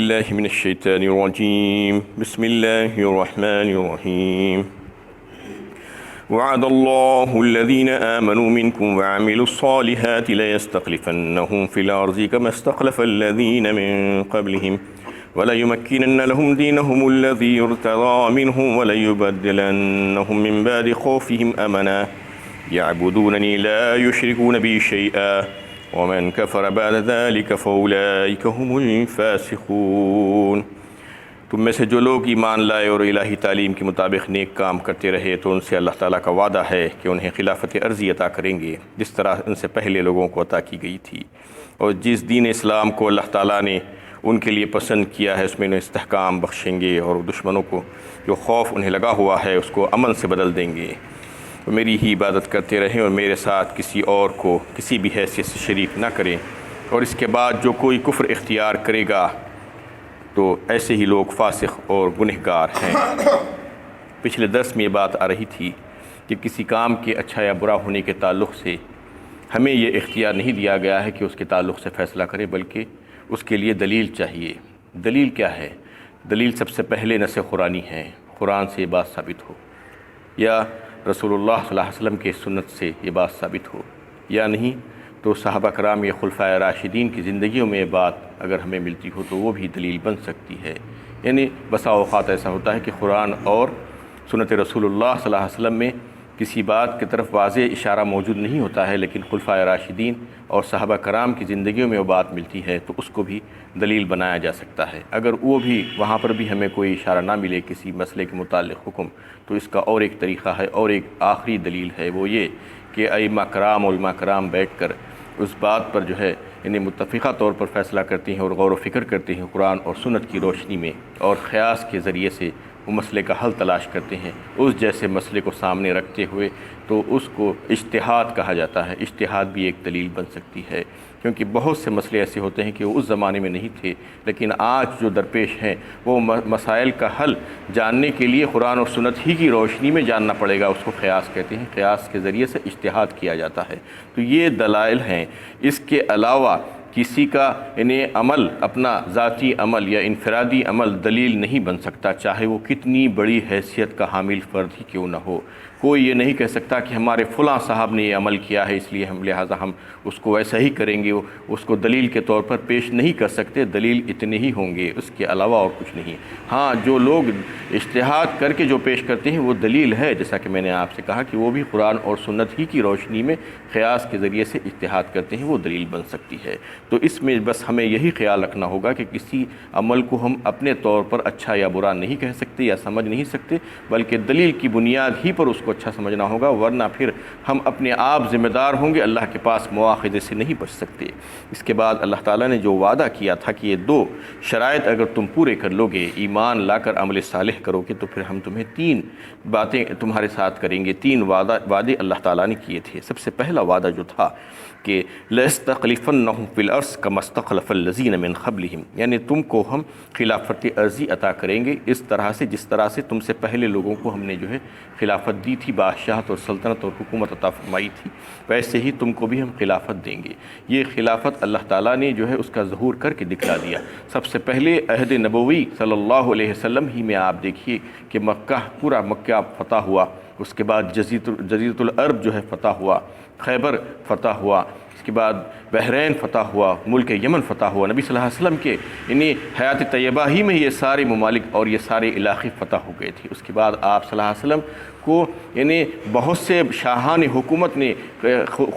بالله من الشيطان الرجيم بسم الله الرحمن الرحيم وعد الله الذين آمنوا منكم وعملوا الصالحات ليستخلفنهم في الأرض كما استخلف الذين من قبلهم وليمكنن لهم دينهم الذي ارتضى منهم وليبدلنهم من بعد خوفهم أمنا يعبدونني لا يشركون بي شيئا ومن كفر بعد ذلك فأولئك هم الفاسقون۔ تم میں سے جو لوگ ایمان لائے اور الہی تعلیم کے مطابق نیک کام کرتے رہے تو ان سے اللہ تعالیٰ کا وعدہ ہے کہ انہیں خلافت ارضی عطا کریں گے جس طرح ان سے پہلے لوگوں کو عطا کی گئی تھی، اور جس دین اسلام کو اللہ تعالیٰ نے ان کے لیے پسند کیا ہے اس میں انہیں استحکام بخشیں گے، اور دشمنوں کو جو خوف انہیں لگا ہوا ہے اس کو امن سے بدل دیں گے۔ تو میری ہی عبادت کرتے رہیں اور میرے ساتھ کسی اور کو کسی بھی حیثیت سے شریک نہ کریں، اور اس کے بعد جو کوئی کفر اختیار کرے گا تو ایسے ہی لوگ فاسق اور گنہگار ہیں۔ پچھلے درس میں یہ بات آ رہی تھی کہ کسی کام کے اچھا یا برا ہونے کے تعلق سے ہمیں یہ اختیار نہیں دیا گیا ہے کہ اس کے تعلق سے فیصلہ کریں، بلکہ اس کے لیے دلیل چاہیے۔ دلیل کیا ہے؟ دلیل سب سے پہلے نص قرآنی ہے، قرآن سے یہ بات ثابت ہو، یا رسول اللہ صلی اللہ علیہ وسلم کے سنت سے یہ بات ثابت ہو، یا نہیں تو صحابہ کرام یا خلفائے راشدین کی زندگیوں میں یہ بات اگر ہمیں ملتی ہو تو وہ بھی دلیل بن سکتی ہے۔ یعنی بسا اوقات ایسا ہوتا ہے کہ قرآن اور سنت رسول اللہ صلی اللہ علیہ وسلم میں کسی بات کی طرف واضح اشارہ موجود نہیں ہوتا ہے، لیکن خلفائے راشدین اور صحابہ کرام کی زندگیوں میں وہ بات ملتی ہے تو اس کو بھی دلیل بنایا جا سکتا ہے۔ اگر وہ بھی وہاں پر بھی ہمیں کوئی اشارہ نہ ملے کسی مسئلے کے متعلق حکم، تو اس کا اور ایک طریقہ ہے، اور ایک آخری دلیل ہے، وہ یہ کہ ائمہ کرام علماء کرام بیٹھ کر اس بات پر جو ہے انہیں متفقہ طور پر فیصلہ کرتے ہیں اور غور و فکر کرتے ہیں قرآن اور سنت کی روشنی میں، اور قیاس کے ذریعے سے وہ مسئلے کا حل تلاش کرتے ہیں اس جیسے مسئلے کو سامنے رکھتے ہوئے، تو اس کو اجتہاد کہا جاتا ہے۔ اجتہاد بھی ایک دلیل بن سکتی ہے، کیونکہ بہت سے مسئلے ایسے ہوتے ہیں کہ وہ اس زمانے میں نہیں تھے، لیکن آج جو درپیش ہیں وہ مسائل کا حل جاننے کے لیے قرآن اور سنت ہی کی روشنی میں جاننا پڑے گا، اس کو قیاس کہتے ہیں۔ قیاس کے ذریعے سے اجتہاد کیا جاتا ہے۔ تو یہ دلائل ہیں۔ اس کے علاوہ کسی کا عمل، اپنا ذاتی عمل یا انفرادی عمل دلیل نہیں بن سکتا، چاہے وہ کتنی بڑی حیثیت کا حامل فرد ہی کیوں نہ ہو۔ کوئی یہ نہیں کہہ سکتا کہ ہمارے فلاں صاحب نے یہ عمل کیا ہے اس لیے لہٰذا ہم اس کو ویسا ہی کریں گے، اس کو دلیل کے طور پر پیش نہیں کر سکتے۔ دلیل اتنے ہی ہوں گے، اس کے علاوہ اور کچھ نہیں۔ ہاں، جو لوگ اجتہاد کر کے جو پیش کرتے ہیں وہ دلیل ہے، جیسا کہ میں نے آپ سے کہا کہ وہ بھی قرآن اور سنت ہی کی روشنی میں قیاس کے ذریعے سے اجتہاد کرتے ہیں، وہ دلیل بن سکتی ہے۔ تو اس میں بس ہمیں یہی خیال رکھنا ہوگا کہ کسی عمل کو ہم اپنے طور پر اچھا یا برا نہیں کہہ سکتے یا سمجھ نہیں سکتے، بلکہ دلیل کی بنیاد ہی پر اس کو اچھا سمجھنا ہوگا، ورنہ پھر ہم اپنے آپ ذمہ دار ہوں گے، اللہ کے پاس مواخذے سے نہیں بچ سکتے۔ اس کے بعد اللہ تعالیٰ نے جو وعدہ کیا تھا کہ یہ دو شرائط اگر تم پورے کر لو گے، ایمان لا کر عمل صالح کرو گے، تو پھر ہم تمہیں 3 باتیں تمہارے ساتھ کریں گے۔ 3 وعدے اللہ تعالیٰ نے کیے تھے۔ سب سے پہلا وعدہ جو تھا کہ لَيَسْتَخْلِفَنَّهُمْ فِي الْأَرْضِ كَمَا اسْتَخْلَفَ الَّذِينَ مِنْ قَبْلِهِمْ، یعنی تم کو ہم خلافت عرضی عطا کریں گے اس طرح سے جس طرح سے تم سے پہلے لوگوں کو ہم نے جو ہے خلافت دی تھی، بادشاہت اور سلطنت اور حکومت عطا فرمائی تھی، ویسے ہی تم کو بھی ہم خلافت دیں گے۔ یہ خلافت اللہ تعالیٰ نے جو ہے اس کا ظہور کر کے دکھلا دیا۔ سب سے پہلے عہد نبوی صلی اللہ علیہ وسلم ہی میں آپ دیکھیے کہ مکہ، پورا مکہ فتح ہوا، اس کے بعد جزیرۃ العرب جو ہے فتح ہوا، خیبر فتح ہوا، اس کے بعد بحرین فتح ہوا، ملک یمن فتح ہوا۔ نبی صلی اللہ علیہ وسلم کے حیات طیبہ ہی میں یہ سارے ممالک اور یہ سارے علاقے فتح ہو گئے تھے۔ اس کے بعد آپ صلی اللہ علیہ وسلم کو بہت سے شاہان حکومت نے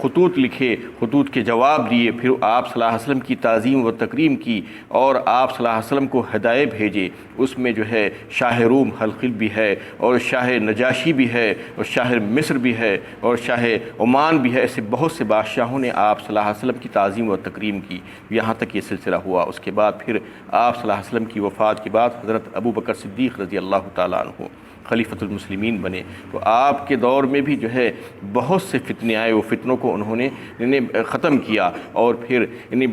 خطوط لکھے، خطوط کے جواب دیے، پھر آپ صلی اللہ علیہ وسلم کی تعظیم و تکریم کی، اور آپ صلی اللہ علیہ وسلم کو ہدایے بھیجے۔ اس میں جو ہے شاہ روم ہرقل بھی ہے، اور شاہ نجاشی بھی ہے، اور شاہ مصر بھی ہے، اور شاہ عمان بھی ہے۔ ایسے بہت سے بادشاہوں نے آپ صلی اللہ علیہ وسلم کی تعظیم و تکریم کی، یہاں تک یہ سلسلہ ہوا۔ اس کے بعد پھر آپ صلی اللہ علیہ وسلم کی وفات کے بعد حضرت ابو بکر صدیق رضی اللہ تعالیٰ عنہ خلیفۃ المسلمین بنے، تو آپ کے دور میں بھی جو ہے بہت سے فتنے آئے، وہ فتنوں کو انہوں نے ختم کیا، اور پھر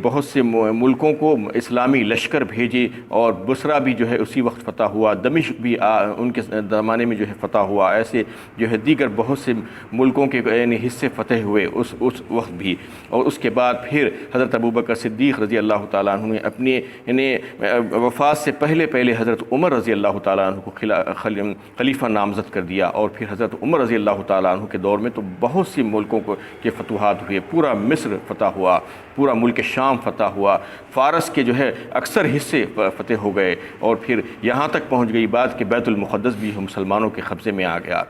بہت سے ملکوں کو اسلامی لشکر بھیجے، اور بصرہ بھی جو ہے اسی وقت فتح ہوا، دمشق بھی ان کے زمانے میں جو ہے فتح ہوا، ایسے جو ہے دیگر بہت سے ملکوں کے حصے فتح ہوئے اس وقت بھی۔ اور اس کے بعد پھر حضرت ابوبکر صدیق رضی اللہ تعالیٰ عنہ نے اپنے وفات سے پہلے حضرت عمر رضی اللہ تعالیٰ عنہ کو خلیفہ نامزد کر دیا، اور پھر حضرت عمر رضی اللہ تعالیٰ عنہ کے دور میں تو بہت سی ملکوں کے فتوحات ہوئے، پورا مصر فتح ہوا، پورا ملک شام فتح ہوا، فارس کے جو ہے اکثر حصے فتح ہو گئے، اور پھر یہاں تک پہنچ گئی بات کہ بیت المقدس بھی مسلمانوں کے قبضے میں آ گیا،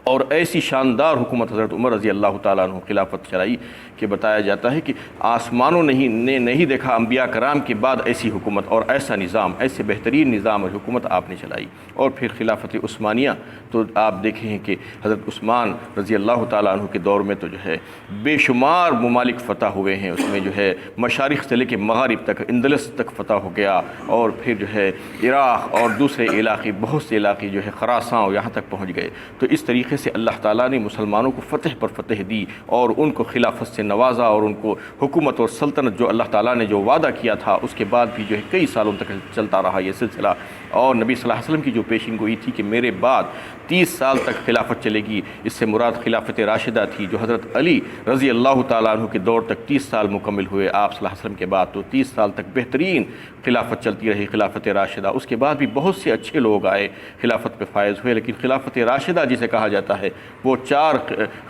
اور ایسی شاندار حکومت حضرت عمر رضی اللہ تعالیٰ عنہ خلافت چلائی کہ بتایا جاتا ہے کہ آسمانوں نے نہیں دیکھا انبیاء کرام کے بعد ایسی حکومت اور ایسا نظام، ایسے بہترین نظام اور حکومت آپ نے چلائی۔ اور پھر خلافت عثمانیہ تو آپ دیکھیں ہیں کہ حضرت عثمان رضی اللہ تعالیٰ عنہ کے دور میں تو جو ہے بے شمار ممالک فتح ہوئے ہیں، اس میں جو ہے مشارق سے لے کے مغارب تک، اندلس تک فتح ہو گیا، اور پھر جو ہے عراق اور دوسرے علاقے، بہت سے علاقے جو ہے خراساں یہاں تک پہنچ گئے۔ تو اس طریقے سے اللہ تعالیٰ نے مسلمانوں کو فتح پر فتح دی، اور ان کو خلافت سے نوازا، اور ان کو حکومت اور سلطنت جو اللہ تعالیٰ نے جو وعدہ کیا تھا اس کے بعد بھی جو ہے کئی سالوں تک چلتا رہا یہ سلسلہ۔ اور نبی صلی اللہ علیہ وسلم کی جو پیشین گوئی تھی کہ میرے بعد 30 سال تک خلافت چلے گی، اس سے مراد خلافت راشدہ تھی، جو حضرت علی رضی اللہ تعالیٰ عنہ کے دور تک 30 سال مکمل ہوئے آپ صلی اللہ علیہ وسلم کے بعد، تو 30 سال تک بہترین خلافت چلتی رہی خلافت راشدہ۔ اس کے بعد بھی بہت سے اچھے لوگ آئے خلافت پہ فائز ہوئے، لیکن خلافت راشدہ جسے کہا جاتا ہے وہ 4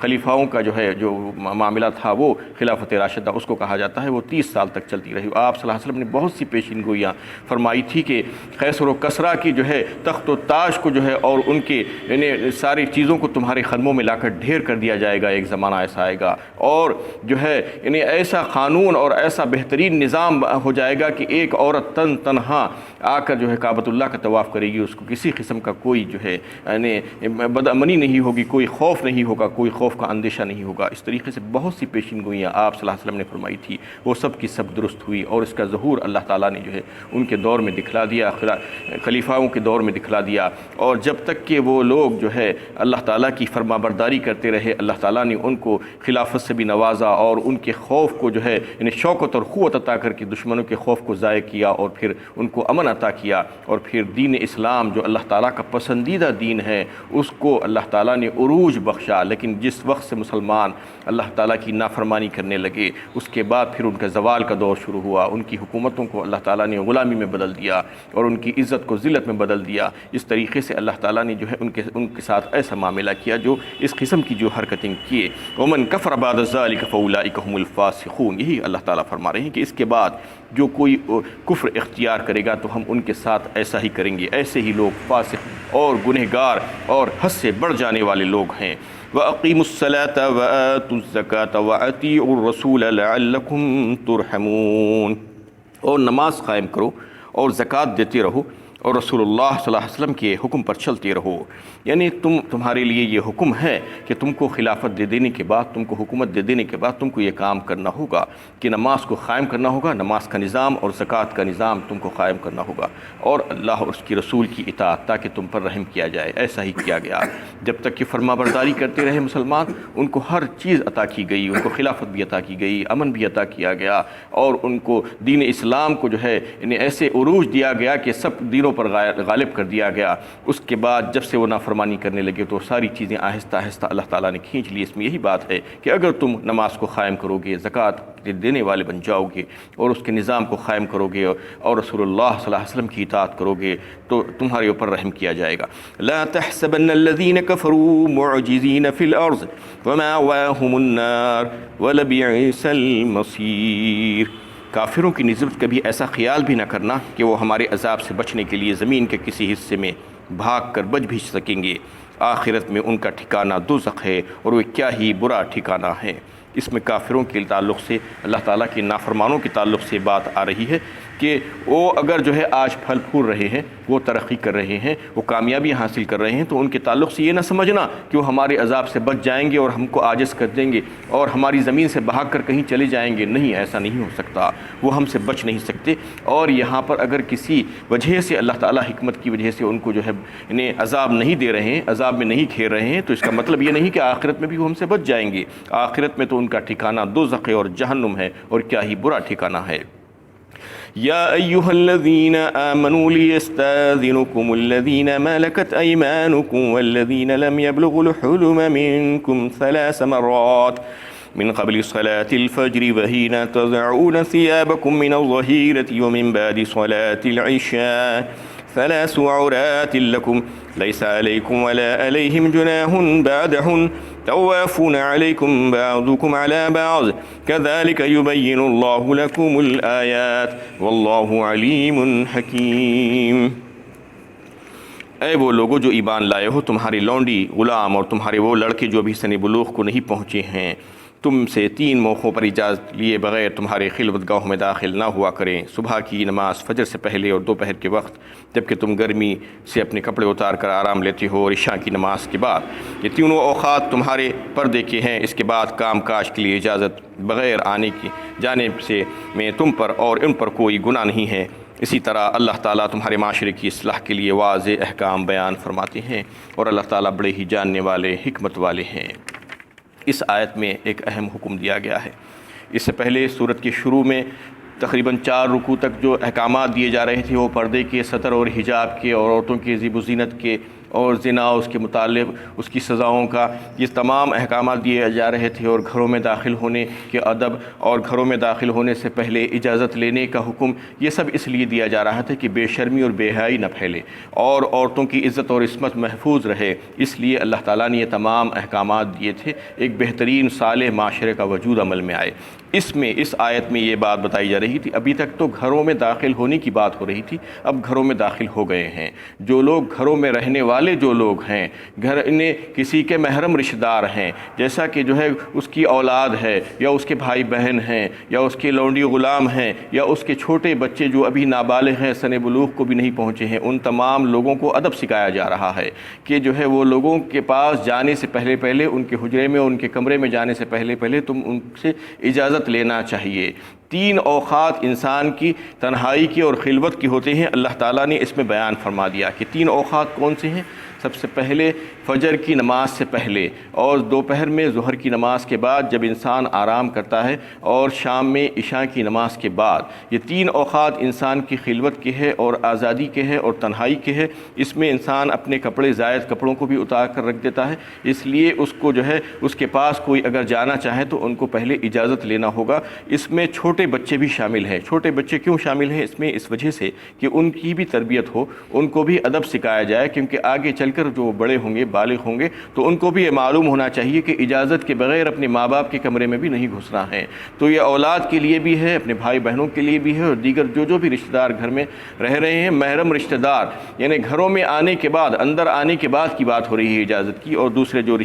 خلیفاؤں کا جو ہے جو معاملہ تھا وہ خلافت راشدہ اس کو کہا جاتا ہے، وہ 30 سال تک چلتی رہی۔ آپ صلی اللہ علیہ وسلم نے بہت سی پیشین گوئیاں فرمائی تھی کہ قیصر و کسریٰ کی جو ہے تخت و تاج کو جو ہے اور ان کے ساری چیزوں کو تمہارے قدموں میں لا کر ڈھیر کر دیا جائے گا، ایک زمانہ ایسا آئے گا، اور جو ہے ایسا قانون اور ایسا بہترین نظام ہو جائے گا کہ ایک عورت تنہا آ کر جو ہے کعبۃ اللہ کا طواف کرے گی، اس کو کسی قسم کا کوئی جو ہے بدامنی نہیں ہوگی، کوئی خوف نہیں ہوگا، کوئی خوف کا اندیشہ نہیں ہوگا۔ اس طریقے سے بہت سی پیشین گوئیاں آپ صلی اللہ علیہ وسلم نے فرمائی تھی، وہ سب کی سب درست ہوئی، اور اس کا ظہور اللہ تعالیٰ نے جو ہے ان کے دور میں دکھلا دیا، خلیفاؤں کے دور میں دکھلا دیا۔ اور جب تک کہ وہ لوگ جو ہے اللہ تعالیٰ کی فرما برداری کرتے رہے، اللہ تعالیٰ نے ان کو خلافت سے بھی نوازا، اور ان کے خوف کو جو ہے شوکت اور قوت عطا کر کے دشمنوں کے خوف کو ضائع کیا، اور پھر ان کو امن عطا کیا، اور پھر دین اسلام جو اللہ تعالیٰ کا پسندیدہ دین ہے اس کو اللہ تعالیٰ نے عروج بخشا۔ لیکن جس وقت سے مسلمان اللہ تعالیٰ کی نافرمانی کرنے لگے، اس کے بعد پھر ان کا زوال کا دور شروع ہوا، ان کی حکومتوں کو اللہ تعالیٰ نے غلامی میں بدل دیا، اور ان کی عزت کو ذلت میں بدل دیا۔ اس طریقے سے اللہ تعالیٰ نے جو ہے ان کے ساتھ ایسا معاملہ کیا جو اس قسم کی جو حرکتیں کیے۔ وَمَنْ كَفَرَ بَعْدَ ذَلِكَ فَأُولَٰئِكَ هُمُ الْفَاسِقُونَ، یہی اللہ تعالیٰ فرما رہے ہیں کہ اس کے بعد جو کوئی کفر اختیار کرے گا تو ہم ان کے ساتھ ایسا ہی کریں گے، ایسے ہی لوگ فاسق اور گنہگار اور حد سے بڑھ جانے والے لوگ ہیں۔ وَأَقِيمُوا الصَّلَاةَ وَآتُوا الزَّكَاةَ وَأَطِيعُوا الرَّسُولَ لَعَلَّكُمْ تُرْحَمُونَ، اور نماز قائم کرو اور زکوٰۃ دیتے رہو، اور رسول اللہ صلی اللہ علیہ وسلم کے حکم پر چلتے رہو۔ یعنی تمہارے لیے یہ حکم ہے کہ تم کو خلافت دے دینے کے بعد، تم کو حکومت دے دینے کے بعد تم کو یہ کام کرنا ہوگا کہ نماز کو قائم کرنا ہوگا، نماز کا نظام اور زکوٰۃ کا نظام تم کو قائم کرنا ہوگا، اور اللہ اور اس کی رسول کی اطاعت، تاکہ تم پر رحم کیا جائے۔ ایسا ہی کیا گیا، جب تک کہ فرما برداری کرتے رہے مسلمان، ان کو ہر چیز عطا کی گئی، ان کو خلافت بھی عطا کی گئی، امن بھی عطا کیا گیا، اور ان کو دین اسلام کو جو ہے انہیں ایسے عروج دیا گیا کہ سب دینوں پر غالب کر دیا گیا۔ اس کے بعد جب سے وہ نافرمانی کرنے لگے تو ساری چیزیں آہستہ آہستہ اللہ تعالیٰ نے کھینچ لی۔ اس میں یہی بات ہے کہ اگر تم نماز کو قائم کرو گے، زکوٰۃ دینے والے بن جاؤ گے، اور اس کے نظام کو قائم کرو گے، اور رسول اللہ صلی اللہ علیہ وسلم کی اطاعت کرو گے، تو تمہارے اوپر رحم کیا جائے گا۔ لا تحسبن الذين كفروا معجزين في الارض ومأواهم النار ولبئس المصير، کافروں کی نسبت کبھی ایسا خیال بھی نہ کرنا کہ وہ ہمارے عذاب سے بچنے کے لیے زمین کے کسی حصے میں بھاگ کر بچ بھی سکیں گے، آخرت میں ان کا ٹھکانہ دوزخ ہے، اور وہ کیا ہی برا ٹھکانہ ہے۔ اس میں کافروں کے تعلق سے، اللہ تعالیٰ کے نافرمانوں کے تعلق سے بات آ رہی ہے کہ کہ وہ اگر جو ہے آج پھل پھول رہے ہیں، وہ ترقی کر رہے ہیں، وہ کامیابی حاصل کر رہے ہیں، تو ان کے تعلق سے یہ نہ سمجھنا کہ وہ ہمارے عذاب سے بچ جائیں گے اور ہم کو عاجز کر دیں گے اور ہماری زمین سے بھاگ کر کہیں چلے جائیں گے. نہیں، ایسا نہیں ہو سکتا، وہ ہم سے بچ نہیں سکتے. اور یہاں پر اگر کسی وجہ سے اللہ تعالیٰ حکمت کی وجہ سے ان کو جو ہے انہیں عذاب نہیں دے رہے ہیں، عذاب میں نہیں گھیر رہے ہیں، تو اس کا مطلب یہ نہیں کہ آخرت میں بھی وہ ہم سے بچ جائیں گے. آخرت میں تو ان کا ٹھکانہ دوزخ اور جہنم ہے، اور کیا ہی برا ٹھکانہ ہے. یا ایہا الذین آمنوا لیستاذنکم الذین ملکت ایمانکم والذین لم یبلغوا الحلم منکم 3 مرات من قبل صلاة الفجر وحين تضعون ثيابكم من الظهيرة ومن بعد صلاة العشاء 3 عورات لكم ليس عليكم ولا عليهم جناح بعدهن طوافون عليكم بعضكم على بعض كذلك يبين الله لكم الآيات والله عليم حكيم. اے وہ لوگو جو ایمان لائے ہو، تمہاری لونڈی، غلام اور تمہارے وہ لڑکے جو ابھی سن بلوغ کو نہیں پہنچے ہیں، تم سے 3 موقعوں پر اجازت لیے بغیر تمہارے خلوت گاہوں میں داخل نہ ہوا کریں. صبح کی نماز فجر سے پہلے اور دوپہر کے وقت جبکہ تم گرمی سے اپنے کپڑے اتار کر آرام لیتے ہو، اور عشاء کی نماز کے بعد. یہ تینوں اوقات تمہارے پردے کے ہیں. اس کے بعد کام کاج کے لیے اجازت بغیر آنے کی جانب سے میں تم پر اور ان پر کوئی گناہ نہیں ہے. اسی طرح اللہ تعالیٰ تمہارے معاشرے کی اصلاح کے لیے واضح احکام بیان فرماتے ہیں، اور اللہ تعالیٰ بڑے ہی جاننے والے، حکمت والے ہیں. اس آیت میں ایک اہم حکم دیا گیا ہے. اس سے پہلے سورت کے شروع میں تقریباً 4 رکوع تک جو احکامات دیے جا رہے تھے وہ پردے کے، ستر اور حجاب کے، اور عورتوں کے زیب و زینت کے، اور زنا اس کے متعلق اس کی سزاؤں کا، یہ تمام احکامات دیے جا رہے تھے. اور گھروں میں داخل ہونے کے ادب اور گھروں میں داخل ہونے سے پہلے اجازت لینے کا حکم، یہ سب اس لیے دیا جا رہا تھا کہ بے شرمی اور بے حیائی نہ پھیلے اور عورتوں کی عزت اور عصمت محفوظ رہے. اس لیے اللہ تعالیٰ نے یہ تمام احکامات دیے تھے ایک بہترین صالح معاشرے کا وجود عمل میں آئے. اس آیت میں یہ بات بتائی جا رہی تھی. ابھی تک تو گھروں میں داخل ہونے کی بات ہو رہی تھی، اب گھروں میں داخل ہو گئے ہیں. جو لوگ گھروں میں رہنے والے جو لوگ ہیں، گھر انہیں کسی کے محرم رشتہ دار ہیں، جیسا کہ جو ہے اس کی اولاد ہے، یا اس کے بھائی بہن ہیں، یا اس کے لونڈی غلام ہیں، یا اس کے چھوٹے بچے جو ابھی نابالغ ہیں، سن بلوغ کو بھی نہیں پہنچے ہیں، ان تمام لوگوں کو ادب سکھایا جا رہا ہے کہ جو ہے وہ لوگوں کے پاس جانے سے پہلے ان کے حجرے میں، ان کے کمرے میں جانے سے پہلے تم ان سے اجازت لینا چاہیے. 3 اوقات انسان کی تنہائی کی اور خلوت کی ہوتے ہیں. اللہ تعالیٰ نے اس میں بیان فرما دیا کہ 3 اوقات کون سے ہیں. سب سے پہلے فجر کی نماز سے پہلے، اور دوپہر میں ظہر کی نماز کے بعد جب انسان آرام کرتا ہے، اور شام میں عشاء کی نماز کے بعد. یہ 3 اوقات انسان کی خلوت کے ہے اور آزادی کے ہے اور تنہائی کے ہے. اس میں انسان اپنے کپڑے، زائد کپڑوں کو بھی اتار کر رکھ دیتا ہے. اس لیے اس کو جو ہے اس کے پاس کوئی اگر جانا چاہے تو ان کو پہلے اجازت لینا ہوگا. اس میں چھوٹے بچے بھی شامل ہیں. چھوٹے بچے کیوں شامل ہیں اس میں؟ اس وجہ سے کہ ان کی بھی تربیت ہو، ان کو بھی ادب سکھایا جائے، کیونکہ آگے چل کر جو بڑے ہوں گے، بالغ ہوں گے، تو ان کو بھی یہ معلوم ہونا چاہیے کہ اجازت کے بغیر اپنے ماں باپ کے کمرے میں بھی نہیں گھسنا ہے. تو یہ اولاد کے لیے بھی ہے، اپنے بھائی بہنوں کے لیے بھی ہے، اور دیگر جو بھی رشتہ دار گھر میں رہ رہے ہیں، محرم رشتہ دار، یعنی گھروں میں آنے کے بعد، اندر آنے کے بعد کی بات ہو رہی ہے اجازت کی. اور دوسرے جو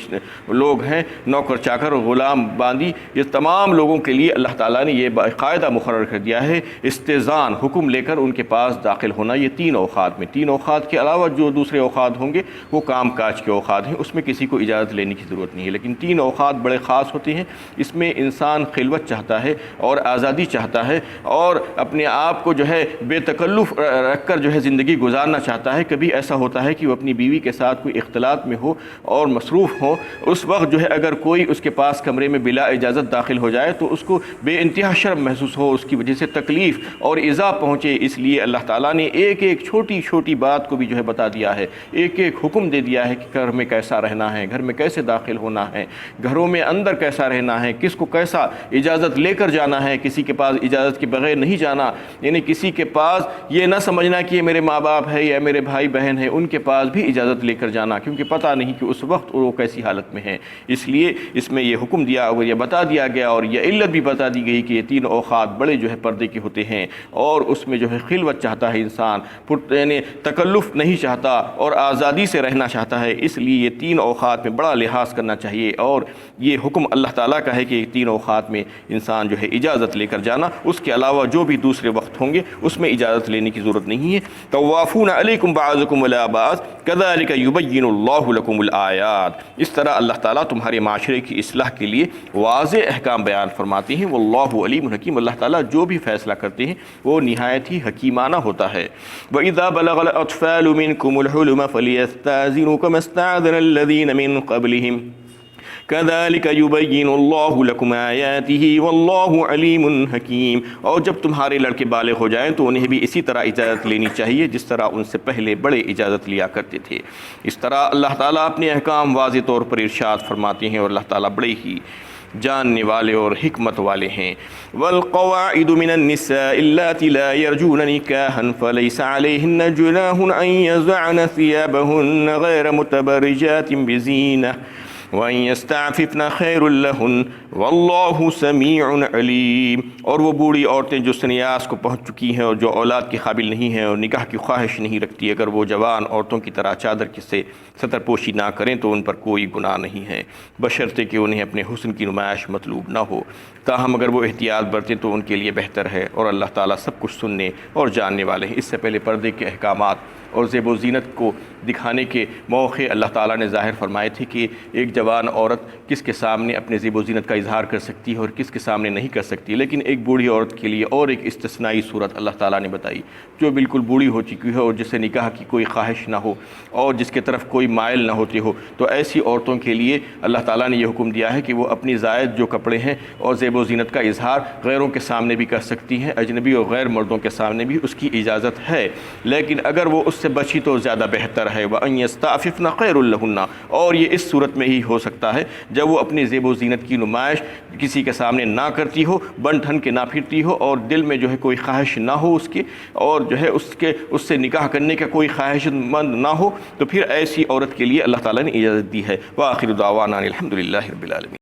لوگ ہیں، نوکر چاکر، غلام باندی، یہ تمام لوگوں کے لیے اللہ تعالیٰ نے یہ باقاعدہ مقرر کر دیا ہے استئذان، حکم لے کر ان کے پاس داخل ہونا. یہ 3 اوقات میں. 3 اوقات کے علاوہ جو دوسرے اوقات ہوں گے وہ کام کاج کے اوقات ہیں، اس میں کسی کو اجازت لینے کی ضرورت نہیں ہے. لیکن 3 اوقات بڑے خاص ہوتے ہیں. اس میں انسان خلوت چاہتا ہے اور آزادی چاہتا ہے، اور اپنے آپ کو جو ہے بے تکلف رکھ کر جو ہے زندگی گزارنا چاہتا ہے. کبھی ایسا ہوتا ہے کہ وہ اپنی بیوی کے ساتھ کوئی اختلاط میں ہو اور مصروف ہو، اس وقت جو ہے اگر کوئی اس کے پاس کمرے میں بلا اجازت داخل ہو جائے تو اس کو بے انتہا شرم محسوس ہو، اس کی وجہ سے تکلیف اور ایذا پہنچے. اس لیے اللہ تعالیٰ نے ایک چھوٹی بات کو بھی جو ہے بتا دیا ہے، ایک حکم دے دیا ہے کہ گھر میں کیسا رہنا ہے، گھر میں کیسے داخل ہونا ہے، گھروں میں اندر کیسا رہنا ہے، کس کو کیسا اجازت لے کر جانا ہے، کسی کے پاس اجازت کے بغیر نہیں جانا. یعنی کسی کے پاس یہ نہ سمجھنا کہ یہ میرے ماں باپ ہے یا میرے بھائی بہن ہیں، ان کے پاس بھی اجازت لے کر جانا، کیونکہ پتہ نہیں کہ اس وقت وہ کیسی حالت میں ہیں. اس لیے اس میں یہ حکم دیا اور یہ بتا دیا گیا، اور یہ علت بھی بتا دی گئی کہ یہ 3 اوقات بڑے جو ہے پردے کے ہوتے ہیں، اور اس میں جو ہے خلوت چاہتا ہے انسان، یعنی تکلف نہیں چاہتا اور آزادی سے رہنا چاہتا ہے، اس لیے یہ 3 اوقات میں بڑا لحاظ کرنا چاہیے، اور یہ حکم اللہ تعالیٰ کا ہے کہ 3 اوقات میں انسان جو ہے اجازت لے کر جانا، اس کے علاوہ جو بھی دوسرے وقت ہوں گے اس میں اجازت لینے کی ضرورت نہیں ہے۔ طوافون علیکم بعضکم علی بعض کذالک یبین اللہ لکم الآیات، اس طرح اللہ تعالیٰ تمہارے معاشرے کی اصلاح کے لیے واضح احکام بیان فرماتے ہیں۔ واللہ علیم حکیم، اللہ تعالیٰ جو بھی فیصلہ کرتے ہیں وہ نہایت ہی حکیمانہ ہوتا ہے۔ وَإِذَا بَلَغَ الْأَطْفَالُ مِنْكُمُ الْحُلُمَ فَلْيَسْتَأْذِنُوا كَمَا اسْتَأْذَنَ الَّذِينَ مِنْ قَبْلِهِمْ كَذَلِكَ يُبَيِّنُ اللَّهُ لَكُمْ آيَاتِهِ وَاللَّهُ عَلِيمٌ حَكِيمٌ، اور جب تمہارے لڑکے بالغ ہو جائیں تو انہیں بھی اسی طرح اجازت لینی چاہیے جس طرح ان سے پہلے بڑے اجازت لیا کرتے تھے۔ اس طرح اللہ تعالیٰ اپنے احکام واضح طور پر ارشاد فرماتے ہیں، اور اللہ تعالیٰ بڑے ہی جاننے والے اور حکمت والے ہیں۔ والقواعد من النساء اللاتي لا يرجون نكاحا فليس عليهن جناح أن يضعن ثيابهن غير متبرجات بزينة وَإِن يَسْتَعْفِفْنَ خَيْرٌ لَهُنَّ وَاللَّهُ سَمِيعٌ عَلِيمٌ، اور وہ بوڑھی عورتیں جو سنیاس کو پہنچ چکی ہیں اور جو اولاد کے قابل نہیں ہیں اور نکاح کی خواہش نہیں رکھتی، اگر وہ جوان عورتوں کی طرح چادر سے ستر پوشی نہ کریں تو ان پر کوئی گناہ نہیں ہے، بشرطے کہ انہیں اپنے حسن کی نمائش مطلوب نہ ہو۔ تاہم اگر وہ احتیاط برتیں تو ان کے لیے بہتر ہے، اور اللہ تعالیٰ سب کچھ سننے اور جاننے والے ہیں۔ اس سے پہلے پردے کے احکامات اور زیب و زینت کو دکھانے کے موقع اللہ تعالیٰ نے ظاہر فرمائے تھے کہ ایک جوان عورت کس کے سامنے اپنے زیب و زینت کا اظہار کر سکتی ہے اور کس کے سامنے نہیں کر سکتی، لیکن ایک بوڑھی عورت کے لیے اور ایک استثنائی صورت اللہ تعالیٰ نے بتائی، جو بالکل بوڑھی ہو چکی ہے اور جسے نکاح کی کوئی خواہش نہ ہو اور جس کے طرف کوئی مائل نہ ہوتی ہو، تو ایسی عورتوں کے لیے اللہ تعالیٰ نے یہ حکم دیا ہے کہ وہ اپنی زائد جو کپڑے ہیں اور زیب و زینت کا اظہار غیروں کے سامنے بھی کر سکتی ہیں، اجنبی اور غیر مردوں کے سامنے بھی اس کی اجازت ہے، لیکن اگر وہ اس سے بچی تو زیادہ بہتر ہے۔ وَأَن يَسْتَعْفِفْنَ خَيْرٌ لَهُنَّ، اور یہ اس صورت میں ہی ہو سکتا ہے جب وہ اپنی زیب و زینت کی نمائش کسی کے سامنے نہ کرتی ہو، بن ٹھن کے نہ پھرتی ہو، اور دل میں جو ہے کوئی خواہش نہ ہو اس کے، اور جو ہے اس سے نکاح کرنے کا کوئی خواہش مند نہ ہو، تو پھر ایسی عورت کے لیے اللہ تعالیٰ نے اجازت دی ہے۔ وآخر دعوانا الحمد للہ رب العالمین۔